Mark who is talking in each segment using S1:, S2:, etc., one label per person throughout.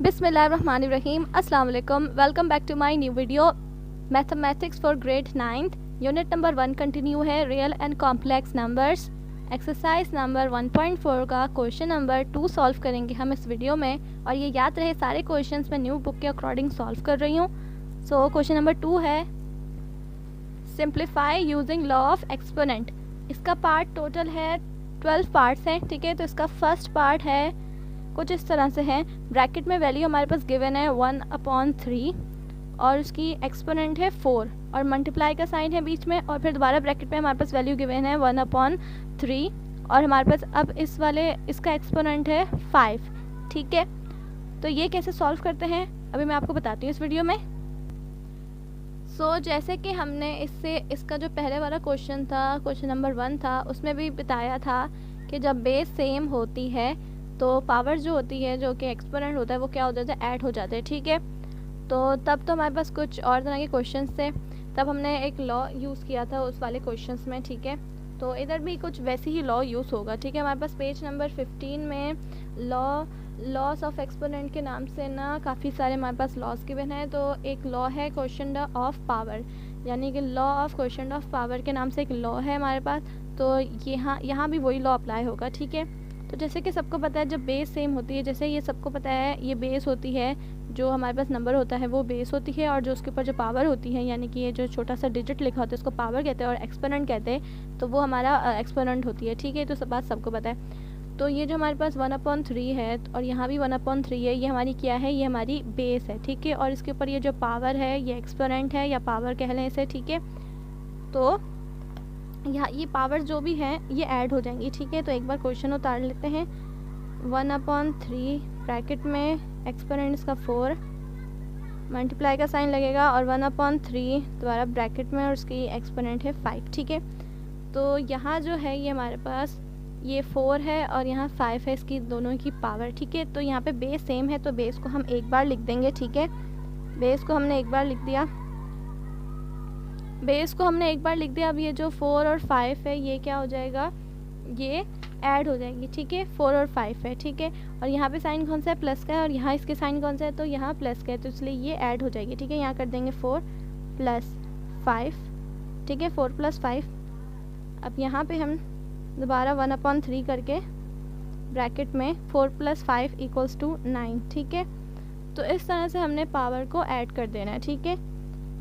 S1: बिस्मिल्लाहिर्रहमानिर्रहीम। अस्सलाम वालेकुम। Welcome back to my new video. Mathematics for grade 9th unit number 1 continue है। Real and complex numbers exercise number 1.4 का question number 2 solve करेंगे हम इस वीडियो में। और ये याद रहे सारे क्वेश्चंस मैं न्यू बुक के अकॉर्डिंग सॉल्व कर रही हूँ। सो क्वेश्चन नंबर 2 है simplify using law of exponent. इसका पार्ट टोटल है 12 पार्ट्स हैं, ठीक है। तो इसका फर्स्ट पार्ट है कुछ इस तरह से है। ब्रैकेट में वैल्यू हमारे पास गिवन है 1/3 और उसकी एक्सपोनेंट है 4 और मल्टीप्लाई का साइन है बीच में। और फिर दोबारा ब्रैकेट में हमारे पास वैल्यू गिवन है 1/3 और हमारे पास अब इस वाले इसका एक्सपोनेंट है 5, ठीक है। तो ये कैसे सॉल्व करते हैं अभी मैं आपको बताती हूँ इस वीडियो में। जैसे कि हमने इसका जो पहले वाला क्वेश्चन था, क्वेश्चन नंबर 1 था, उसमें भी बताया था कि जब बेस सेम होती है तो पावर जो होती है, जो कि एक्सपोनेंट होता है, वो क्या हो जाता है, ऐड हो जाते हैं, ठीक है। तो तब तो हमारे पास कुछ और तरह के क्वेश्चंस थे, तब हमने एक लॉ यूज़ किया था उस वाले क्वेश्चंस में, ठीक है। तो इधर भी कुछ वैसे ही लॉ यूज़ होगा, ठीक है। हमारे पास पेज नंबर 15 में लॉस ऑफ एक्सपोनेंट के नाम से ना काफ़ी सारे हमारे पास लॉस गिवन है। तो एक लॉ है क्वेश्चन ऑफ पावर, यानी कि law of question of power के नाम से एक लॉ है हमारे पास। तो यहाँ भी वही लॉ अप्लाई होगा, ठीक है। तो जैसे कि सबको पता है जब बेस सेम होती है, जैसे ये सबको पता है ये बेस होती है, जो हमारे पास नंबर होता है वो बेस होती है, और जो उसके ऊपर जो पावर होती है, यानी कि ये जो छोटा सा डिजिट लिखा होता है उसको पावर कहते हैं और एक्सपोनेंट कहते हैं, तो वो हमारा एक्सपोनेंट होती है, ठीक है। तो सब बात सबको पता है। तो ये जो हमारे पास 1/3 है और यहाँ भी 1/3 है, ये हमारी क्या है, ये हमारी बेस है, ठीक है। और इसके ऊपर ये जो पावर है ये एक्सपोनेंट है या पावर कह लें इसे, ठीक है। तो यहाँ ये पावर जो भी है ये ऐड हो जाएंगी, ठीक है। तो एक बार क्वेश्चन उतार लेते हैं। 1/3 ब्रैकेट में एक्सपोनेंट इसका 4, मल्टीप्लाई का साइन लगेगा और 1/3 दोबारा ब्रैकेट में और उसकी एक्सपोनेंट है 5, ठीक है। तो यहाँ जो है ये हमारे पास ये 4 है और यहाँ 5 है, इसकी दोनों की पावर, ठीक है। तो यहाँ पे बेस सेम है तो बेस को हम एक बार लिख देंगे, ठीक है। बेस को हमने एक बार लिख दिया, अब ये जो 4 और 5 है ये क्या हो जाएगा, ये ऐड हो जाएगी, ठीक है। 4 और 5 है, ठीक है। और यहाँ पे साइन कौन सा है, प्लस का है, और यहाँ इसके साइन कौन सा है, तो यहाँ प्लस का है, तो इसलिए ये ऐड हो जाएगी, ठीक है। यहाँ कर देंगे 4 + 5, ठीक है, 4 + 5। अब यहाँ पे हम दोबारा 1/3 करके ब्रैकेट में 4 + 5 = 9, ठीक है। तो इस तरह से हमने पावर को ऐड कर देना है, ठीक है।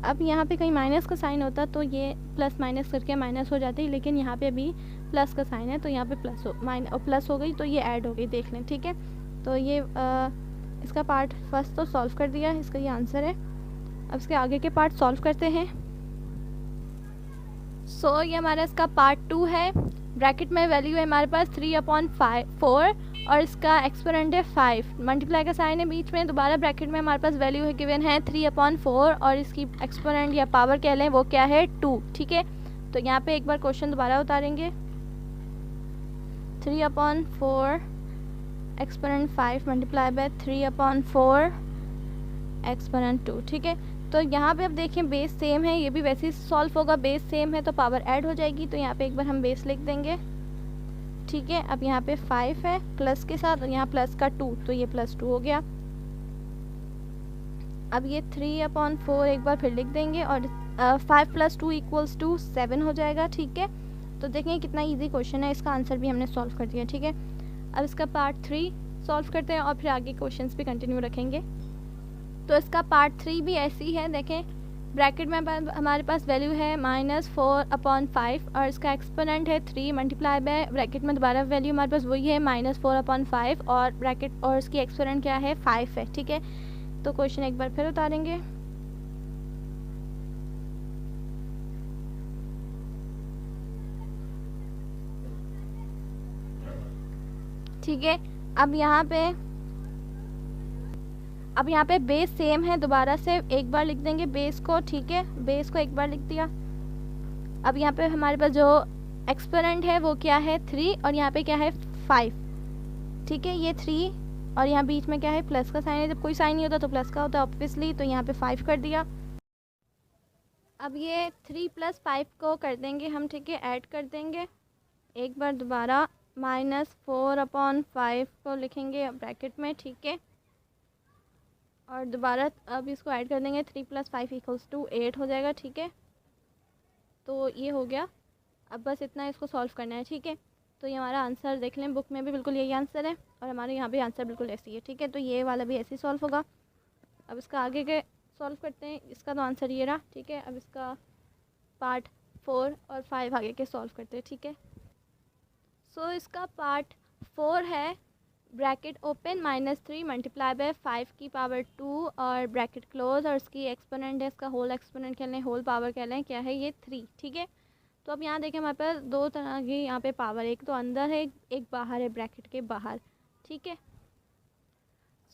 S1: अब यहाँ पे कहीं माइनस का साइन होता तो ये प्लस माइनस करके माइनस हो जाती, लेकिन यहाँ पे अभी प्लस का साइन है तो यहाँ पे प्लस हो गई, तो ये ऐड हो गई, देख लें, ठीक है। तो ये इसका पार्ट फर्स्ट तो सॉल्व कर दिया, इसका ये आंसर है। अब इसके आगे के पार्ट सॉल्व करते हैं। ये हमारा इसका पार्ट 2 है। ब्रैकेट में वैल्यू है हमारे पास 3/4 और इसका एक्सपोनेंट है 5, मल्टीप्लाई का साइन है बीच में। दोबारा ब्रैकेट में हमारे पास वैल्यू है गिवन है 3/4 और इसकी एक्सपोनेंट या पावर कह लें वो क्या है, 2, ठीक है। तो यहाँ पे एक बार क्वेश्चन दोबारा उतारेंगे। 3/4 एक्सपोनेंट 5 मल्टीप्लाई बाय 3/4 एक्सपोनेंट 2, ठीक है। तो यहाँ पे अब देखें बेस सेम है, ये भी वैसे ही सॉल्व होगा, बेस सेम है तो पावर ऐड हो जाएगी। तो यहाँ पे एक बार हम बेस लिख देंगे, ठीक है। अब यहाँ पे 5 है प्लस के साथ और यहाँ प्लस का 2, तो ये +2 हो गया। अब ये 3/4 एक बार फिर लिख देंगे और 5 + 2 = 7 हो जाएगा, ठीक है। तो देखें कितना इजी क्वेश्चन है, इसका आंसर भी हमने सॉल्व कर दिया, ठीक है। अब इसका पार्ट 3 सॉल्व करते हैं और फिर आगे क्वेश्चंस भी कंटिन्यू रखेंगे। तो इसका पार्ट 3 भी ऐसी है, देखें ब्रैकेट में हमारे पास वैल्यू है -4/5 और इसका एक्सपोनेंट है 3, मल्टीप्लाई बाय ब्रैकेट में दोबारा वैल्यू हमारे पास वही है -4/5 और ब्रैकेट और इसकी एक्सपोनेंट क्या है, 5 है, ठीक है। तो क्वेश्चन एक बार फिर उतारेंगे। ठीक है। अब यहाँ पे बेस सेम है, दोबारा से एक बार लिख देंगे बेस को, ठीक है। बेस को एक बार लिख दिया। अब यहाँ पे हमारे पास जो एक्सपोनेंट है वो क्या है, 3 और यहाँ पे क्या है, 5, ठीक है। ये 3 और यहाँ बीच में क्या है, प्लस का साइन है, जब कोई साइन नहीं होता तो प्लस का होता है ऑब्वियसली, तो यहाँ पे 5 कर दिया। अब ये 3 + 5 को कर देंगे हम, ठीक है, ऐड कर देंगे। एक बार दोबारा -4/5 को लिखेंगे ब्रैकेट में, ठीक है। और दोबारा अब इसको ऐड कर देंगे, 3 + 5 = 8 हो जाएगा। ठीक है, तो ये हो गया। अब बस इतना इसको सॉल्व करना है। ठीक है, तो ये हमारा आंसर देख लें, बुक में भी बिल्कुल यही आंसर है और हमारे यहाँ भी आंसर बिल्कुल ऐसी है। ठीक है, तो ये वाला भी ऐसे ही सॉल्व होगा। अब इसका आगे के सॉल्व करते हैं। इसका तो आंसर ये रहा। ठीक है, अब इसका पार्ट 4 और 5 आगे के सॉल्व करते हैं। ठीक है, सो इसका पार्ट 4 है, ब्रैकेट ओपन -3 × 5⁵ और ब्रैकेट क्लोज, और इसकी एक्सपोनेंट है, इसका होल एक्सपोनेंट कह लें, होल पावर कह लें, क्या है ये 3। ठीक है, तो अब यहाँ देखें हमारे पास दो तरह की यहाँ पे पावर, एक तो अंदर है, एक बाहर है, ब्रैकेट के बाहर। ठीक है,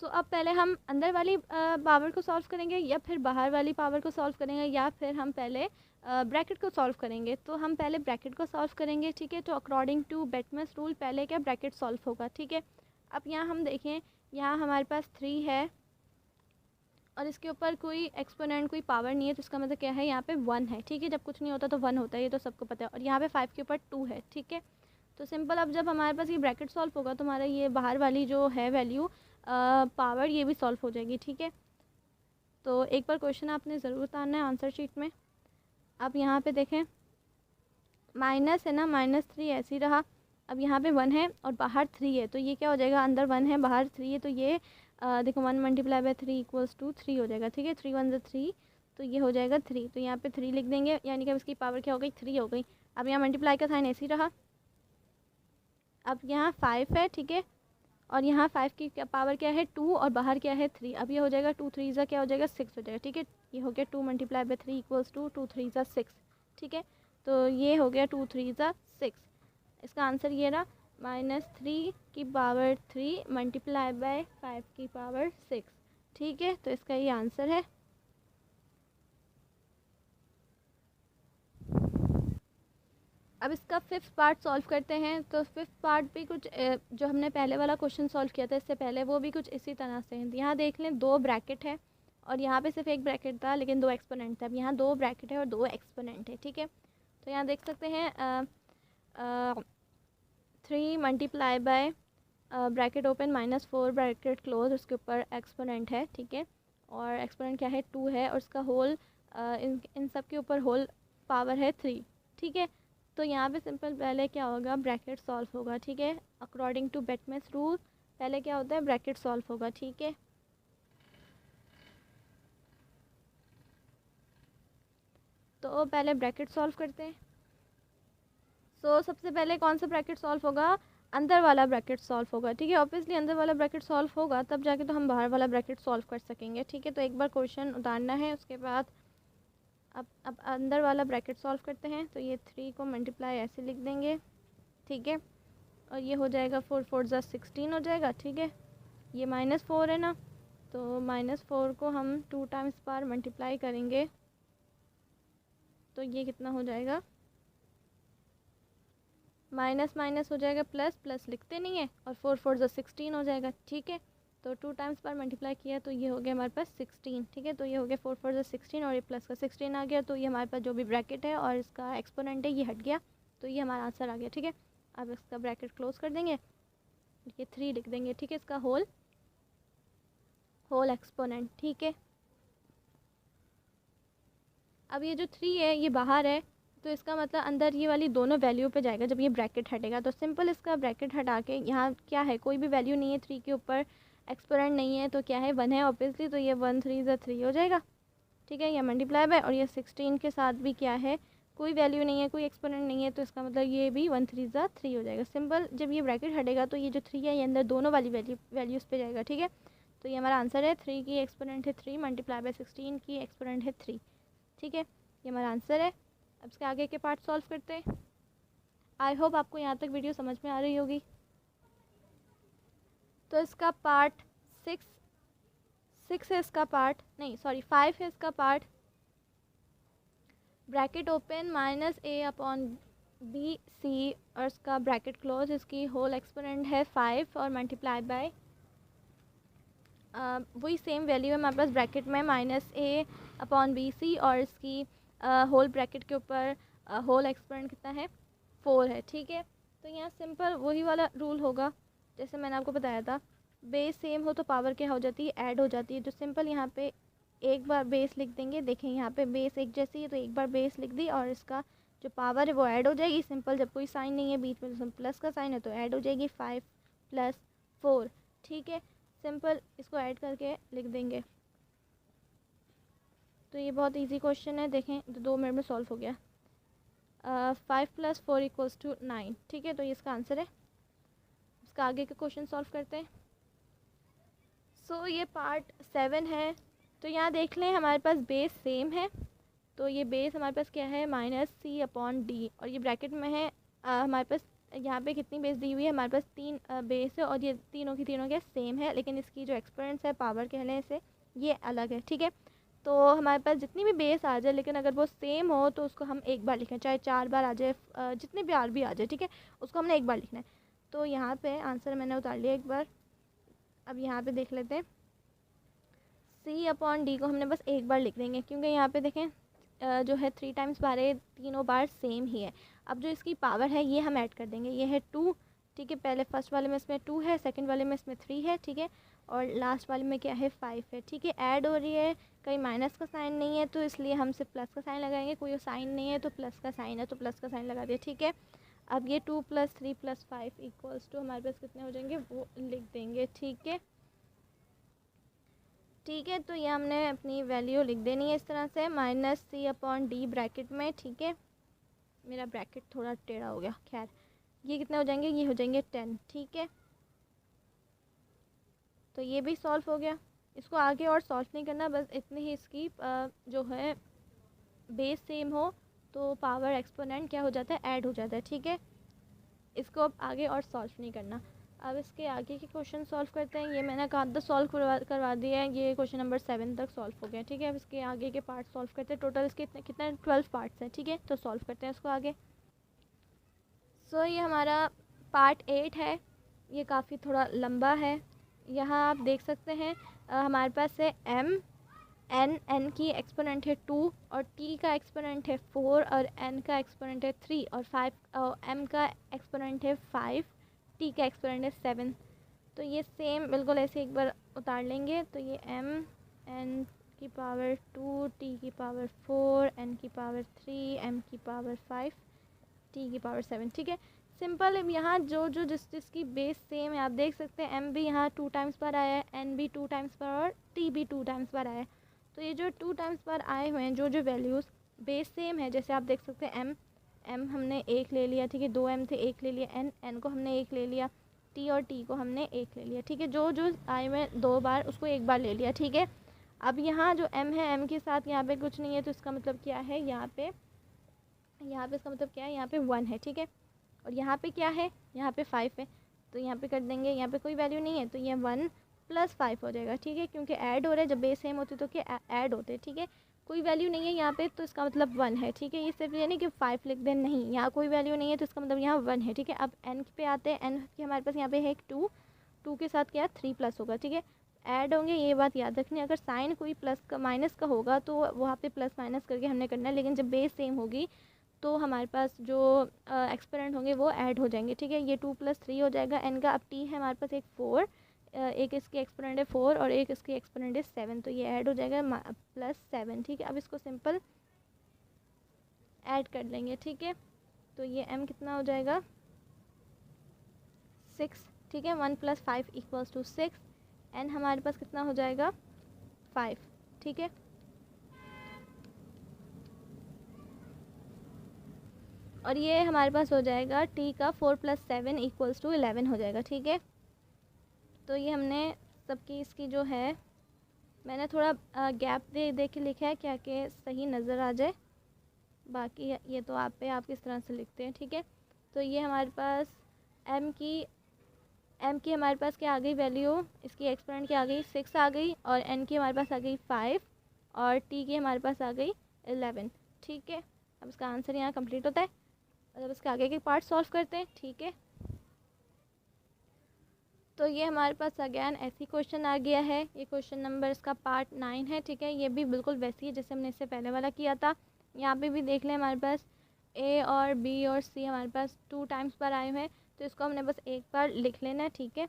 S1: सो अब पहले हम अंदर वाली पावर को सॉल्व करेंगे या फिर बाहर वाली पावर को सॉल्व करेंगे, या फिर हम पहले ब्रैकेट को सॉल्व करेंगे। तो हम पहले ब्रैकेट को सॉल्व करेंगे। ठीक है, तो अकॉर्डिंग टू बेटमैस रूल पहले क्या ब्रैकेट सॉल्व होगा। ठीक है, अब यहाँ हम देखें, यहाँ हमारे पास 3 है और इसके ऊपर कोई एक्सपोनेंट, कोई पावर नहीं है, तो इसका मतलब क्या है, यहाँ पे 1 है। ठीक है, जब कुछ नहीं होता तो 1 होता है, ये तो सबको पता है। और यहाँ पे 5 के ऊपर 2 है। ठीक है, तो सिंपल, अब जब हमारे पास ये ब्रैकेट सॉल्व होगा तो हमारा ये बाहर वाली जो है वैल्यू पावर, ये भी सॉल्व हो जाएगी। ठीक है, तो एक बार क्वेश्चन आपने ज़रूर उतारना है आंसर शीट में। अब यहाँ पे देखें, माइनस है ना, -3 ऐसे ही रहा। अब यहाँ पे 1 है और बाहर 3 है, तो ये क्या हो जाएगा, अंदर 1 है बाहर 3 है, तो ये देखो 1 × 3 = 3 हो जाएगा। ठीक है, 3 × 1 = 3, तो ये हो जाएगा 3। तो यहाँ पे 3 लिख देंगे, यानी कि इसकी पावर क्या हो गई, 3 हो गई। अब यहाँ मल्टीप्लाई का साइन ऐसे ही रहा। अब यहाँ 5 है। ठीक है, और यहाँ 5 की पावर क्या है, 2, और बाहर क्या है, 3। अब ये हो जाएगा 2 × 3 क्या हो जाएगा, 6 हो जाएगा। ठीक है, ये हो गया 2 × 3 = 2 3 = 6। ठीक है, तो ये हो गया 2 3 = 6। इसका आंसर ये रहा, -3 की पावर 3 × 5 की पावर 6। ठीक है, तो इसका ये आंसर है। अब इसका 5th पार्ट सॉल्व करते हैं। तो 5th पार्ट भी कुछ जो हमने पहले वाला क्वेश्चन सॉल्व किया था इससे पहले, वो भी कुछ इसी तरह से है। यहाँ देख लें, 2 ब्रैकेट है और यहाँ पे सिर्फ एक ब्रैकेट था लेकिन 2 एक्सपोनेंट थे। अब यहाँ 2 ब्रैकेट है और 2 एक्सपोनेंट है। ठीक है, तो यहाँ देख सकते हैं 3 × ब्रैकेट ओपन -4 ब्रैकेट क्लोज, उसके ऊपर एक्सपोनेंट है। ठीक है, और एक्सपोनेंट क्या है, 2 है, और उसका होल इन सब के ऊपर होल पावर है 3। ठीक है, तो यहाँ पे सिंपल पहले क्या होगा, ब्रैकेट सॉल्व होगा। ठीक है, अकॉर्डिंग टू बेटमैस रूल पहले क्या होता है, ब्रैकेट सॉल्व होगा। ठीक है, तो पहले ब्रैकेट सॉल्व करते हैं। सो सबसे पहले कौन सा ब्रैकेट सॉल्व होगा, अंदर वाला ब्रैकेट सॉल्व होगा। ठीक है, ऑब्वियसली अंदर वाला ब्रैकेट सॉल्व होगा तब जाके तो हम बाहर वाला ब्रैकेट सॉल्व कर सकेंगे। ठीक है, तो एक बार क्वेश्चन उतारना है, उसके बाद अब अंदर वाला ब्रैकेट सॉल्व करते हैं। तो ये 3 को मल्टीप्लाई ऐसे लिख देंगे। ठीक है, और ये हो जाएगा 4 4 = 16 हो जाएगा। ठीक है, ये -4 है ना, तो -4 को हम 2 टाइम्स पर मल्टीप्लाई करेंगे तो ये कितना हो जाएगा, माइनस माइनस हो जाएगा प्लस, प्लस लिखते नहीं है, और 4 4 = 16 हो जाएगा। ठीक है, तो 2 टाइम्स पर मल्टीप्लाई किया तो ये हो गया हमारे पास 16। ठीक है, तो ये हो गया 4 4 = 16 और ये प्लस का 16 आ गया, तो ये हमारे पास जो भी ब्रैकेट है और इसका एक्सपोनेंट है ये हट गया, तो ये हमारा आंसर आ गया। ठीक है, अब इसका ब्रैकेट क्लोज कर देंगे, ये 3 लिख देंगे। ठीक है, इसका होल एक्सपोनेंट। ठीक है, अब ये जो 3 है ये बाहर है, तो इसका मतलब अंदर ये वाली दोनों वैल्यू पे जाएगा जब ये ब्रैकेट हटेगा। तो सिंपल इसका ब्रैकेट हटा के यहाँ क्या है, कोई भी वैल्यू नहीं है 3 के ऊपर, एक्सपोनेंट नहीं है, तो क्या है 1 है ऑब्वियसली, तो ये 1 3 = 3 हो जाएगा। ठीक है, ये मल्टीप्लाई बाय, और ये 16 के साथ भी क्या है, कोई वैल्यू नहीं है, कोई एक्सपोनेंट नहीं है, तो इसका मतलब ये भी 1 3 = 3 हो जाएगा। सिंपल, जब ये ब्रैकेट हटेगा तो ये जो 3 है ये अंदर दोनों वाली वैल्यूज़ पे जाएगा। ठीक है, तो ये हमारा आंसर है, 3 की एक्सपोनेंट है 3 × 16 की एक्सपोनेंट है 3। ठीक है, ये हमारा आंसर है। अब इसके आगे के पार्ट सॉल्व करते हैं। आई होप आपको यहाँ तक वीडियो समझ में आ रही होगी। तो इसका पार्ट 6 है, इसका पार्ट नहीं सॉरी 5 है इसका पार्ट, ब्रैकेट ओपन -a/bc और इसका ब्रैकेट क्लोज, इसकी होल एक्सपोनेंट है 5 और मल्टीप्लाई बाय वही सेम वैल्यू है हमारे पास ब्रैकेट में -a/bc और इसकी होल ब्रैकेट के ऊपर होल एक्सपोनेंट कितना है, 4 है। ठीक है, तो यहाँ सिंपल वही वाला रूल होगा जैसे मैंने आपको बताया था, बेस सेम हो तो पावर क्या हो जाती है, ऐड हो जाती है। तो सिंपल यहाँ पे एक बार बेस लिख देंगे। देखें यहाँ पे बेस एक जैसी है तो एक बार बेस लिख दी और इसका जो पावर है वो ऐड हो जाएगी। सिंपल, जब कोई साइन नहीं है बीच में, तो प्लस का साइन है तो ऐड हो जाएगी 5 + 4। ठीक है, सिंपल इसको ऐड करके लिख देंगे। तो ये बहुत इजी क्वेश्चन है, देखें तो 2 मिनट में सॉल्व हो गया। 5 + 4 = 9। ठीक है, तो ये इसका आंसर है। इसका आगे के क्वेश्चन सॉल्व करते हैं। सो ये पार्ट 7 है। तो यहाँ देख लें हमारे पास बेस सेम है, तो ये बेस हमारे पास क्या है, -c/d, और ये ब्रैकेट में है। हमारे पास यहाँ पे कितनी बेस दी हुई है, हमारे पास 3 बेस है और ये तीनों की तीनों क्या सेम है, लेकिन इसकी जो एक्सपोनेंट्स है, पावर कह लें इसे, ये अलग है। ठीक है, तो हमारे पास जितनी भी बेस आ जाए, लेकिन अगर वो सेम हो तो उसको हम एक बार लिखें, चाहे 4 बार आ जाए, जितने बार भी आ जाए। ठीक है, उसको हमने एक बार लिखना है। तो यहाँ पे आंसर मैंने उतार लिया एक बार। अब यहाँ पे देख लेते हैं, c/d को हमने बस एक बार लिख देंगे, क्योंकि यहाँ पे देखें जो है 3 टाइम्स बार है, तीनों बार सेम ही है। अब जो इसकी पावर है ये हम ऐड कर देंगे, ये है 2। ठीक है, पहले फर्स्ट वाले में इसमें 2 है, सेकंड वाले में इसमें 3 है। ठीक है, और लास्ट वाले में क्या है, 5 है। ठीक है, ऐड हो रही है, कहीं माइनस का साइन नहीं है तो इसलिए हम सिर्फ प्लस का साइन लगाएंगे। कोई साइन नहीं है तो प्लस का साइन है तो प्लस का साइन लगा दिया। ठीक है, अब ये 2 + 3 + 5 = हमारे पास कितने हो जाएंगे वो लिख देंगे। ठीक है, ठीक है, तो ये हमने अपनी वैल्यू लिख देनी है इस तरह से, -c/d ब्रैकेट में। ठीक है, मेरा ब्रैकेट थोड़ा टेढ़ा हो गया, खैर ये कितने हो जाएंगे, ये हो जाएंगे 10। ठीक है, तो ये भी सॉल्व हो गया। इसको आगे और सॉल्व नहीं करना, बस इतनी ही इसकी जो है बेस सेम हो तो पावर एक्सपोनेंट क्या हो जाता है, ऐड हो जाता है। ठीक है, इसको अब आगे और सॉल्व नहीं करना। अब इसके आगे के क्वेश्चन सॉल्व करते हैं। ये मैंने कहा था सॉल्व करवा दिया है, ये क्वेश्चन नंबर 7 तक सॉल्व हो गया। ठीक है, अब इसके आगे के पार्ट सॉल्व करते हैं। टोटल इसके कितने 12 पार्ट्स हैं। ठीक है, तो सॉल्व करते हैं इसको आगे। सो ये हमारा पार्ट 8 है, ये काफ़ी थोड़ा लंबा है। यहाँ आप देख सकते हैं हमारे पास है n की एक्सपोनेंट है 2 और t का एक्सपोनेंट है 4 और n का एक्सपोनेंट है 3 और 5 m का एक्सपोनेंट है 5, t का एक्सपोनेंट है 7। तो ये सेम बिल्कुल ऐसे एक बार उतार लेंगे। तो ये m n की पावर 2, t की पावर 4, n की पावर 3, m की पावर 5, t की पावर 7। ठीक है, सिंपल। यहाँ जो जिसकी बेस सेम है, आप देख सकते हैं m भी यहाँ 2 टाइम्स पर आया है, n भी 2 टाइम्स पर और t भी 2 टाइम्स पर आया है। तो ये जो 2 टाइम्स पर आए हुए हैं, जो वैल्यूज़ बेस सेम है, जैसे आप देख सकते हैं m हमने 1 ले लिया। ठीक है, 2 m थे, 1 ले लिया, n को हमने 1 ले लिया, t और t को हमने 1 ले लिया। ठीक है, जो आए हुए 2 बार उसको एक बार ले लिया। ठीक है, अब यहाँ जो m है, m के साथ यहाँ पे कुछ नहीं है, तो इसका मतलब क्या है, यहाँ पे इसका मतलब क्या है, यहाँ पे 1 है। ठीक है, और यहाँ पे क्या है, यहाँ पे 5 है, तो यहाँ पे कर देंगे, यहाँ पे कोई वैल्यू नहीं है तो ये 1 + 5 हो जाएगा। ठीक है, क्योंकि ऐड हो रहा है, जब बेस सेम होती तो क्या ऐड होते हैं। ठीक है, कोई वैल्यू नहीं है यहाँ पे तो इसका मतलब 1 है। ठीक है, ये सिर्फ ये नहीं कि 5 लिख दें, नहीं, यहाँ कोई वैल्यू नहीं है तो इसका मतलब यहाँ 1 है। ठीक है, अब n पे आते हैं। n की हमारे पास यहाँ पे है एक 2 के साथ क्या 3 प्लस होगा। ठीक है, ऐड होंगे, ये बात याद रखनी। अगर साइन कोई प्लस का माइनस का होगा तो वहाँ पे प्लस माइनस करके हमने करना है, लेकिन जब बेस सेम होगी तो हमारे पास जो एक्सपोनेंट होंगे वो ऐड हो जाएंगे। ठीक है, ये 2 + 3 हो जाएगा n का। अब t है हमारे पास एक 4, एक इसकी एक्सपोनेंट है 4 और एक इसकी एक्सपोनेंट है 7, तो ये ऐड हो जाएगा +7। ठीक है, अब इसको सिंपल ऐड कर लेंगे। ठीक है, तो ये m कितना हो जाएगा 6। ठीक है, 1 + 5 = 6, n हमारे पास कितना हो जाएगा 5। ठीक है, और ये हमारे पास हो जाएगा t का 4 + 7 = 11 हो जाएगा। ठीक है, तो ये हमने सबकी इसकी जो है, मैंने थोड़ा गैप दे के लिखा है क्या कि सही नज़र आ जाए, बाकी ये तो आप पे, आप किस तरह से लिखते हैं। ठीक है, तो ये हमारे पास m की हमारे पास क्या आ गई वैल्यू, इसकी एक्सपोनेंट की आ गई 6 आ गई, और n की हमारे पास आ गई 5 और t की हमारे पास आ गई 11। ठीक है, अब इसका आंसर यहाँ कंप्लीट होता है। मतलब इसके आगे के पार्ट सॉल्व करते हैं। ठीक है, तो ये हमारे पास अगेन ऐसी क्वेश्चन आ गया है। ये क्वेश्चन नंबर इसका पार्ट 9 है। ठीक है, ये भी बिल्कुल वैसी है जैसे हमने इससे पहले वाला किया था। यहाँ पे भी देख लें, हमारे पास a और b और c हमारे पास 2 टाइम्स पर आए हुए हैं, तो इसको हमने बस एक बार लिख लेना है। ठीक है,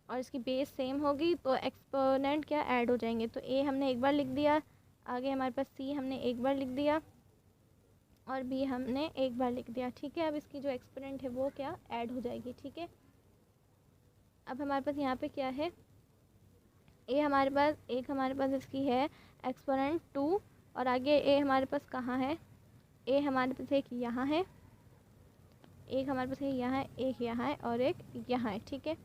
S1: और इसकी बेस सेम होगी तो एक्सपोनेंट क्या ऐड हो जाएंगे। तो ए हमने एक बार लिख दिया, आगे हमारे पास सी हमने एक बार लिख दिया और बी हमने एक बार लिख दिया। ठीक है, अब इसकी जो एक्सपोनेंट है वो क्या ऐड हो जाएगी। ठीक है, अब हमारे पास यहाँ पे क्या है, ए हमारे पास इसकी है एक्सपोनेंट 2 और आगे ए हमारे पास कहाँ है, ए हमारे पास एक यहाँ है, एक हमारे पास यहाँ है, एक यहाँ है और एक यहाँ है। ठीक है,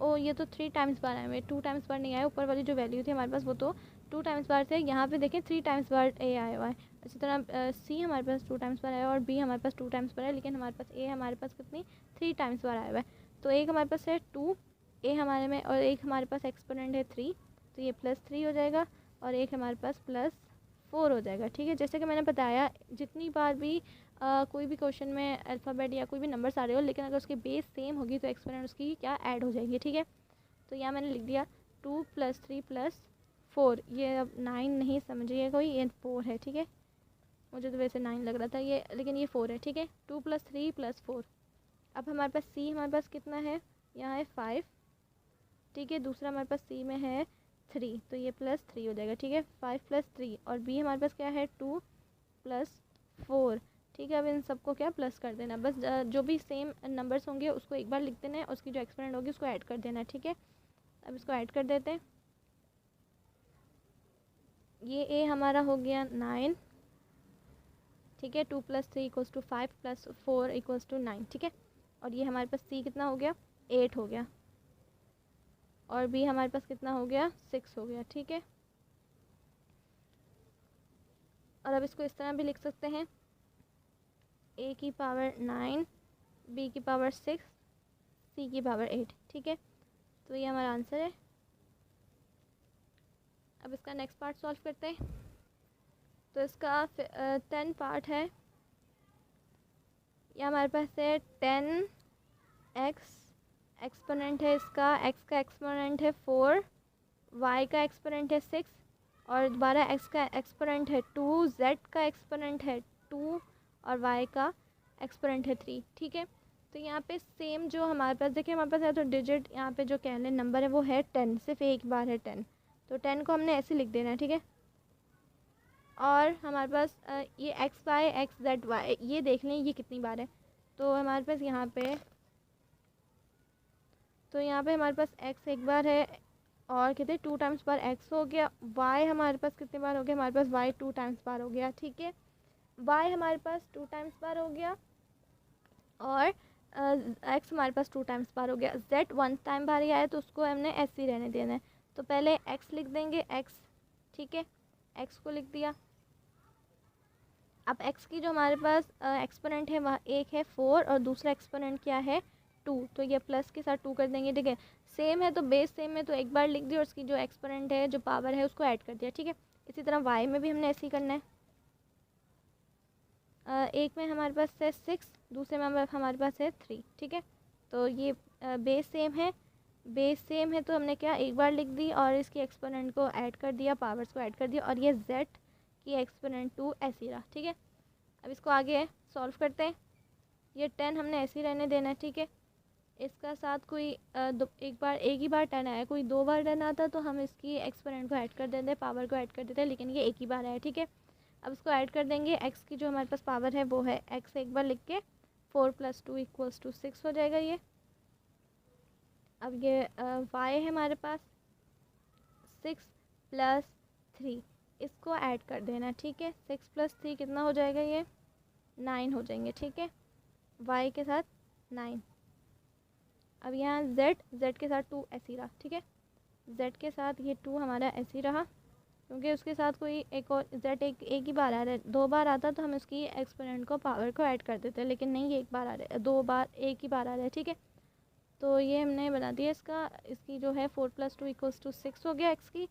S1: ओ ये तो 3 टाइम्स बार आए हुए, 2 टाइम्स बार नहीं आए। ऊपर वाली जो वैल्यू थी हमारे पास वो तो 2 टाइम्स बार थे, यहाँ पे देखें 3 टाइम्स बार ए आया हुआ है। इसी तरह सी हमारे पास 2 टाइम्स बार आया और बी हमारे पास 2 टाइम्स बार है, लेकिन हमारे पास ए हमारे पास कितनी 3 टाइम्स बार आया हुआ है। तो एक हमारे पास है 2 ए हमारे में और एक हमारे पास एक्सपोनेंट है 3, तो ये +3 हो जाएगा और एक हमारे पास +4 हो जाएगा। ठीक है, जैसे कि मैंने बताया जितनी बार भी कोई भी क्वेश्चन में अल्फ़ाबेट या कोई भी नंबर्स आ रहे हो, लेकिन अगर उसकी बेस सेम होगी तो एक्सपोनेंट उसकी क्या ऐड हो जाएगी। ठीक है, तो यहाँ मैंने लिख दिया 2 + 3 + 4, ये अब 9 नहीं समझिए कोई, ये 4 है। ठीक है, मुझे तो वैसे 9 लग रहा था ये, लेकिन ये 4 है। ठीक है, 2 + 3 + 4। अब हमारे पास सी हमारे पास कितना है, यहाँ है 5। ठीक है, दूसरा हमारे पास सी में है 3, तो ये +3 हो जाएगा। ठीक है, 5 + 3 और बी हमारे पास क्या है 2 + 4। ठीक है, अब इन सबको क्या प्लस कर देना, बस जो भी सेम नंबर्स होंगे उसको एक बार लिख देना है, उसकी जो एक्सपोनेंट होगी उसको ऐड कर देना है। ठीक है, अब इसको ऐड कर देते हैं। ये ए हमारा हो गया 9। ठीक है, 2 + 3 = 5 + 4 = 9। ठीक है, और ये हमारे पास सी कितना हो गया 8 हो गया और बी हमारे पास कितना हो गया 6 हो गया। ठीक है, और अब इसको इस तरह भी लिख सकते हैं a की पावर 9, b की पावर 6, c की पावर 8। ठीक है, तो ये हमारा आंसर है। अब इसका नेक्स्ट पार्ट सॉल्व करते हैं। तो इसका 10 पार्ट है। ये हमारे पास है 10x, एक्सपोनेंट है इसका, x का एक्सपोनेंट है 4, y का एक्सपोनेंट है 6 और दोबारा x का एक्सपोनेंट है 2, z का एक्सपोनेंट है 2 और y का एक्सपोनेंट है 3। ठीक है, तो यहाँ पे सेम जो हमारे पास देखिए, हमारे पास है तो डिजिट यहाँ पे जो कह लें नंबर है वो है 10, सिर्फ एक बार है 10, तो 10 को हमने ऐसे लिख देना है। ठीक है, और हमारे पास ये x z y ये देख लें ये कितनी बार है, तो हमारे पास यहाँ पे हमारे पास x एक बार है और कितने 2 टाइम्स बार x हो गया। y हमारे पास कितने बार हो गया, हमारे पास y 2 टाइम्स बार हो गया। ठीक है, y हमारे पास 2 टाइम्स बार हो गया और x हमारे पास 2 टाइम्स बार हो गया। z 1 टाइम बार ही आया तो उसको हमने ऐसे ही रहने देना है, तो पहले x लिख देंगे x। ठीक है, x को लिख दिया। अब x की जो हमारे पास एक्सपोनेंट है वह एक है 4 और दूसरा एक्सपोनेंट क्या है 2, तो ये प्लस के साथ 2 कर देंगे। ठीक है, सेम है तो बेस सेम है तो एक बार लिख दिया और उसकी जो एक्सपोनेंट है जो पावर है उसको ऐड कर दिया। ठीक है, इसी तरह y में भी हमने ऐसे ही करना है। एक में हमारे पास है 6, दूसरे में हमारे पास है 3। ठीक है, तो ये बेस सेम है तो हमने क्या एक बार लिख दी और इसकी एक्सपोनेंट को ऐड कर दिया, पावर्स को ऐड कर दिया और ये z की एक्सपोनेंट 2 ऐसी रहा। ठीक है, अब इसको आगे सॉल्व करते हैं। ये 10 हमने ऐसे ही रहने देना है। ठीक है, इसका साथ कोई एक ही बार 10 आया, कोई 2 बार 10 आता तो हम इसकी एक्सपोनेंट को ऐड कर देते, पावर को ऐड कर देते, लेकिन ये एक ही बार आया। ठीक है, अब इसको ऐड कर देंगे। x की जो हमारे पास पावर है वो है x एक बार लिख के 4 + 2 = 6 हो जाएगा ये। अब ये y है हमारे पास 6 + 3, इसको ऐड कर देना। ठीक है, 6 + 3 कितना हो जाएगा, ये 9 हो जाएंगे। ठीक है, y के साथ 9। अब यहाँ z के साथ 2 ऐसे ही रहा। ठीक है, z के साथ ये 2 हमारा ऐसे ही रहा क्योंकि उसके साथ कोई एक और z एक ही बार आ रहा है। 2 बार आता तो हम इसकी एक्सपोनेंट को पावर को ऐड कर देते, लेकिन नहीं ये एक बार आ रहा है, 2 बार एक ही बार आ रहा है। ठीक है, तो ये हमने बना दिया इसकी जो है 4 + 2 = 6 हो गया x की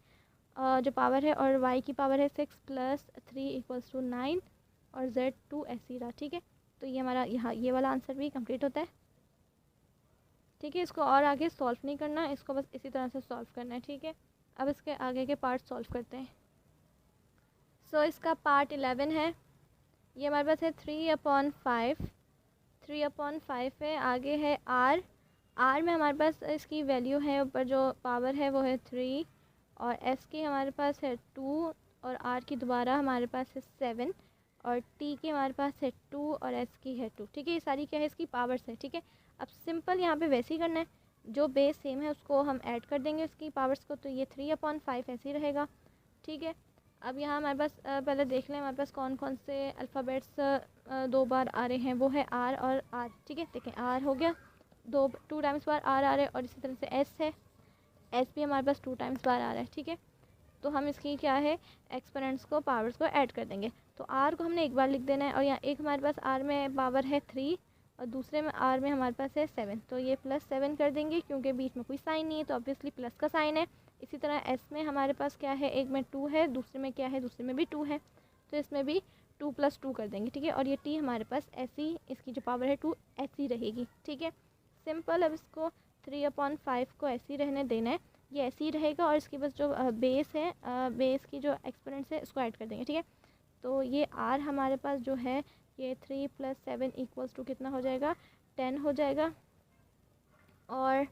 S1: जो पावर है, और y की पावर है 6 + 3 = 9 और z 2 ऐसे ही रहा। ठीक है, तो ये हमारा यहाँ ये वाला आंसर भी कंप्लीट होता है। ठीक है, इसको और आगे सॉल्व नहीं करना, इसको बस इसी तरह से सॉल्व करना है। ठीक है, अब इसके आगे के पार्ट सॉल्व करते हैं। सो इसका पार्ट 11 है। ये हमारे पास है 3/5 है, आगे है r आर में हमारे पास इसकी वैल्यू है, ऊपर जो पावर है वो है 3, और एस की हमारे पास है 2, और आर की दोबारा हमारे पास है 7, और टी की हमारे पास है 2, और एस की है 2। ठीक है, ये सारी क्या है, इसकी पावर्स है। ठीक है, अब सिंपल यहाँ पे वैसे ही करना है, जो बेस सेम है उसको हम ऐड कर देंगे उसकी पावर्स को, तो ये 3/5 ऐसे ही रहेगा। ठीक है, अब यहाँ हमारे पास पहले देख लें हमारे पास कौन कौन से अल्फ़ाबेट्स 2 बार आ रहे हैं, वो है आर और आर। ठीक है, देखें आर हो गया, 2 टाइम्स बार आर आ रहा है, और इसी तरह से एस है, एस भी हमारे पास 2 टाइम्स बार आ रहा है। ठीक है, तो हम इसकी क्या है एक्सपोनेंट्स को पावर्स को ऐड कर देंगे। तो आर को हमने एक बार लिख देना है, और यहाँ एक हमारे पास आर में पावर है 3, और दूसरे में आर में हमारे पास है 7, तो ये +7 कर देंगे, क्योंकि बीच में कोई साइन नहीं है तो ऑब्वियसली प्लस का साइन है। इसी तरह एस में हमारे पास क्या है, एक में 2 है, दूसरे में क्या है, दूसरे में भी 2 है, तो इसमें भी 2 + 2 कर देंगे। ठीक है, और ये टी हमारे पास ऐसी, इसकी जो पावर है 2 ऐसी रहेगी। ठीक है, सिंपल। अब इसको 3/5 को ऐसे ही रहने देना है, ये ऐसे ही रहेगा, और इसकी बस जो बेस है, बेस की जो एक्सपोनेंट्स है उसको ऐड कर देंगे। ठीक है, तो ये आर हमारे पास जो है ये 3 + 7 = कितना हो जाएगा, 10 हो जाएगा, और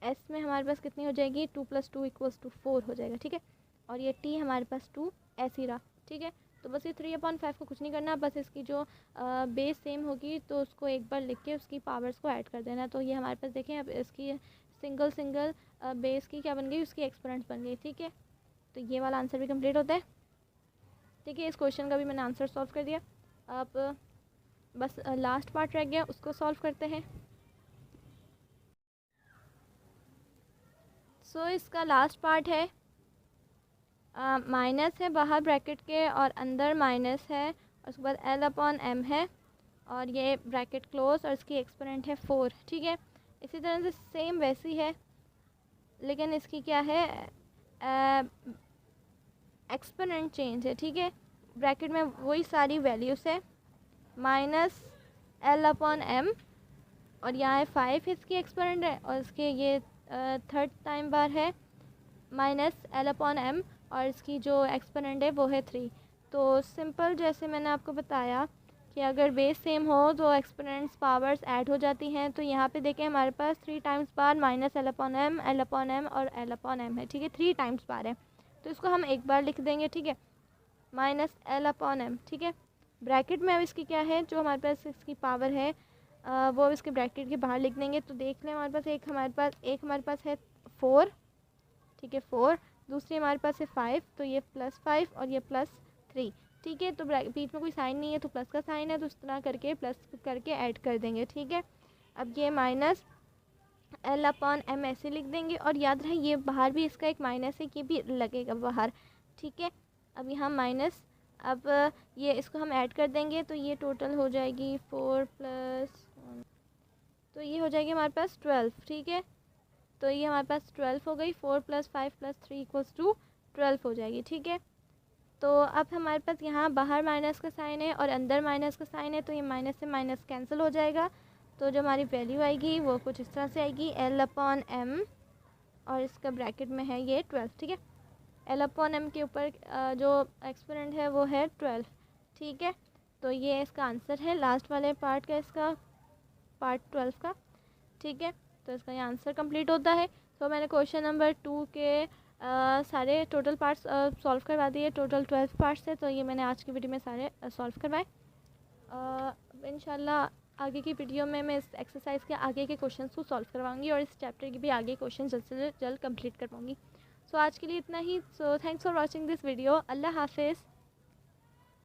S1: एस में हमारे पास कितनी हो जाएगी, 2 + 2 = 4 हो जाएगा। ठीक है, और ये टी हमारे पास 2 ऐसे ही रहा। ठीक है, तो बस ये 3/5 को कुछ नहीं करना, बस इसकी जो बेस सेम होगी तो उसको एक बार लिख के उसकी पावर्स को ऐड कर देना। तो ये हमारे पास देखें, अब इसकी सिंगल बेस की क्या बन गई, उसकी एक्सपोनेंट्स बन गई। ठीक है, तो ये वाला आंसर भी कंप्लीट होता है। ठीक है, इस क्वेश्चन का भी मैंने आंसर सॉल्व कर दिया। अब बस लास्ट पार्ट रह गया, उसको सॉल्व करते हैं। सो इसका लास्ट पार्ट है, माइनस है बाहर ब्रैकेट के और अंदर माइनस है, और उसके बाद L/m है, और ये ब्रैकेट क्लोज, और इसकी एक्सपोनेंट है 4। ठीक है, इसी तरह से सेम वैसी है, लेकिन इसकी क्या है एक्सपोनेंट चेंज है। ठीक है, ब्रैकेट में वही सारी वैल्यूज़ है, -L/m, और यहाँ है 5 इसकी एक्सपोनेंट है, और इसके ये 3rd टाइम बार है -L/m, और इसकी जो एक्सपोनेंट है वो है 3। तो सिंपल, जैसे मैंने आपको बताया कि अगर बेस सेम हो तो एक्सपोनेंट्स पावर्स ऐड हो जाती हैं। तो यहाँ पे देखें हमारे पास 3 टाइम्स बार -L/m, L/m और L/m है। ठीक है, 3 टाइम्स बार है, तो इसको हम एक बार लिख देंगे। ठीक है, -L/m। ठीक है, ब्रैकेट में अब इसकी क्या है, जो हमारे पास इसकी पावर है वो इसके ब्रैकेट के बाहर लिख देंगे। तो देख लें हमारे पास एक हमारे पास है 4। ठीक है, 4, दूसरी हमारे पास है 5, तो ये +5 और ये +3। ठीक है, तो बीच में कोई साइन नहीं है तो प्लस का साइन है, तो इस तरह करके प्लस करके ऐड कर देंगे। ठीक है, अब ये -L/m ऐसे लिख देंगे, और याद रहे ये बाहर भी इसका एक माइनस है, ये भी लगेगा बाहर। ठीक है, अब यहाँ माइनस, अब ये इसको हम ऐड कर देंगे, तो ये टोटल हो जाएगी 4 + 1, तो ये हो जाएगी हमारे पास 12। ठीक है, तो ये हमारे पास 12 हो गई, 4 + 5 + 3 = 12 हो जाएगी। ठीक है, तो अब हमारे पास यहाँ बाहर माइनस का साइन है और अंदर माइनस का साइन है, तो ये माइनस से माइनस कैंसिल हो जाएगा। तो जो हमारी वैल्यू आएगी वो कुछ इस तरह से आएगी, L/m, और इसका ब्रैकेट में है ये 12। ठीक है, L/m के ऊपर जो एक्सपोनेंट है वो है 12। ठीक है, तो ये इसका आंसर है लास्ट वाले पार्ट का, इसका पार्ट 12 का। ठीक है, तो इसका ये आंसर कंप्लीट होता है। तो मैंने क्वेश्चन नंबर 2 के सारे टोटल पार्ट्स सॉल्व करवा दिए, टोटल 12 पार्ट्स थे, तो ये मैंने आज की वीडियो में सारे सॉल्व करवाए। इंशाल्लाह आगे की वीडियो में मैं इस एक्सरसाइज के आगे के क्वेश्चंस को सॉल्व करवाऊंगी, और इस चैप्टर के भी आगे क्वेश्चन जल्द से जल्द कंप्लीट कर पाऊँगी। सो आज के लिए इतना ही। So thanks for watching this video. अल्लाह हाफिज़।